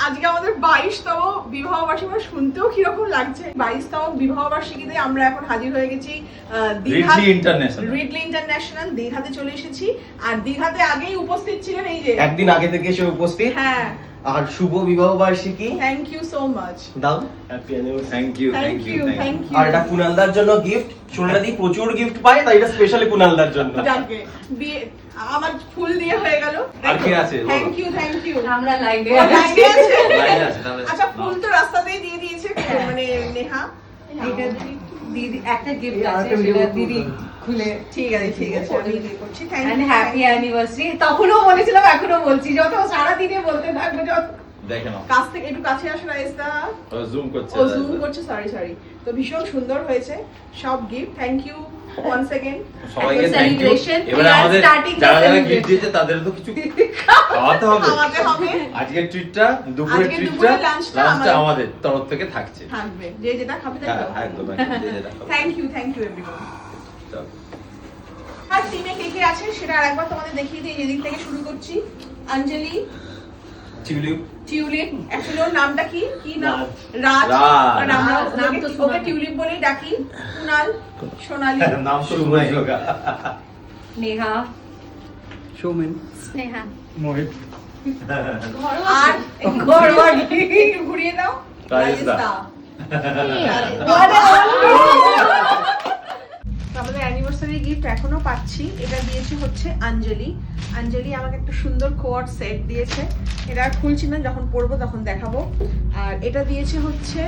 আজকে আমাদের 22তম বিবাহ বার্ষিকী, শুনতেও কিরকম লাগছে। 22তম বিবাহ বার্ষিকীতে আমরা এখন হাজির হয়ে গেছি রিডলি ইন্টারন্যাশনাল দীঘাতে চলে এসেছি। আর দীঘাতে আগেই উপস্থিত ছিলেন, এই যে একদিন আগে থেকে এসে উপস্থিত। হ্যাঁ, আর শুভ বিবাহ বার্ষিকী। Thank you so much. দাও, হ্যাপি অ্যানিভার্সারি। Thank you. আর এটা কুনালদার জন্য গিফট। সোনাদি প্রচুর গিফট পায়, তাই এটা স্পেশালি কুনালদার জন্য। যাকে বিয়ে আমার ফুল দিয়ে হয়ে গেল। আর কি আছে? Thank you. আমরা লাইনে লাইনে আছে। লাইনে আছে তাহলে। আচ্ছা, ফুল তো রাস্তাতেই দিয়ে দিয়েছে মানে নেহা। দিদি একটা গিফট আছে, সেটা দিদি খুলে। ঠিক আছে আমি দিয়ে করছি। Thank and you. Happy anniversary. তখনও বলেছিলাম, এখনো বলছি, যত সারা দিনে বলতে থাকবো। যত দেখে নাও। কাছ থেকে একটু কাছে আসো রাইসদা। ও জুম করছে। ও জুম করছে, সরি। তো ভীষণ সুন্দর হয়েছে সব gift. Thank you once again. সবাইকে থ্যাংক ইউ। celebration, এবার we are আমাদের starting the যারা celebration. গিফট দিয়েছে তাদের তো কিছু খাওয়াতে হবে। আমাদের হবে। আজকের ট্রিটটা, দুপুরের আজকের ট্রিটটা, দুপুরের লাঞ্চটা লাঞ্চটা আমাদের তরফ থেকে থাকছে। থাকবে, যে যেটা খাবে তাই হ্যাঁ, একদম যে যেটা খাবে। Thank you everyone. চলো। আর টিমে কে আছে সেটা আরেকবার তোমাদের দেখিয়ে দিই। এদিক থেকে শুরু করছি। অঞ্জলি, টিউলিপ। টিউলিপ, অ্যাকচুয়ালি ওর নামটা কি নাম? রাজ। আর আমরা নাম তো ওকে টিউলিপ বলেই ডাকি। কুনাল, সোনালি, নাম তো শুনলাই হোগা। নেহা, সৌমেন, স্নেহা, মোহিত, আর ঘরোয়া ঘুরিয়ে দাও। রাজেশদা। আমাদের অ্যানিভার্সারি গিফট এখনো পাচ্ছি। এটা দিয়েছে হচ্ছে অঞ্জলি আমাকে একটা সুন্দর কোয়ার্ড সেট দিয়েছে। এটা খুলছি না, যখন পরবো তখন দেখাবো। আর এটা দিয়েছে হচ্ছে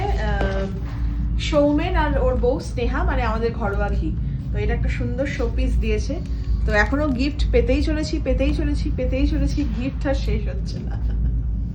সৌমেন আর ওর বউ স্নেহা, মানে আমাদের ঘরোয়া ঘি। তো এটা একটা সুন্দর শোপিস দিয়েছে। তো এখনো গিফট পেতেই চলেছি, গিফট আর শেষ হচ্ছে না।